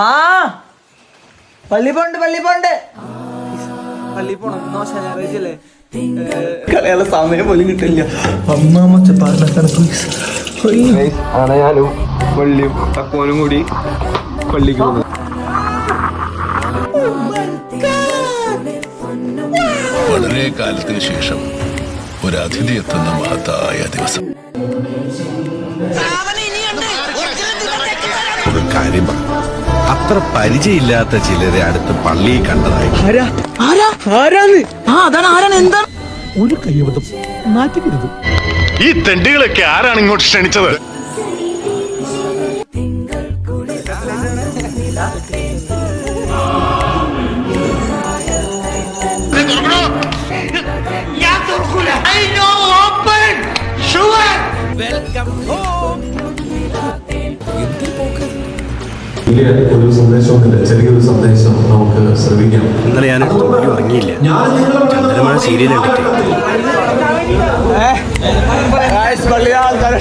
ആ പള്ളി പോണ്ട് പള്ളി പോണം. ഞായറാഴ്ചല്ലേ കളയാനുള്ള സമയം പോലും കിട്ടില്ല. ആണ് ഞാനും പള്ളിയും തക്കോനും കൂടി പള്ളിക്ക് പോകുന്നത്. വളരെ കാലത്തിന് ശേഷം ഒരു അതിഥി എത്തുന്ന മഹത്തായ ദിവസം. ഒരു കാര്യം പറഞ്ഞു, അത്ര പരിചയമില്ലാത്ത ചിലരെ അടുത്ത് പള്ളിയിൽ കണ്ടതായി. ഒരു കയ്യബദ്ധം നാറ്റിക്കരുത്. ഈ തെണ്ടികളൊക്കെ ആരാണ് ഇങ്ങോട്ട് ക്ഷണിച്ചത്? ഒരു സന്ദേശമൊന്നുമില്ല, ചെറിയൊരു സന്ദേശം നമുക്ക് ശ്രമിക്കാം. ഇന്നലെ ഞാൻ ഉറങ്ങിയില്ല. ചന്ദ്രമഴ സീരിയൽ കണ്ടിട്ട് പള്ളിയിൽ ആൾക്കാരെ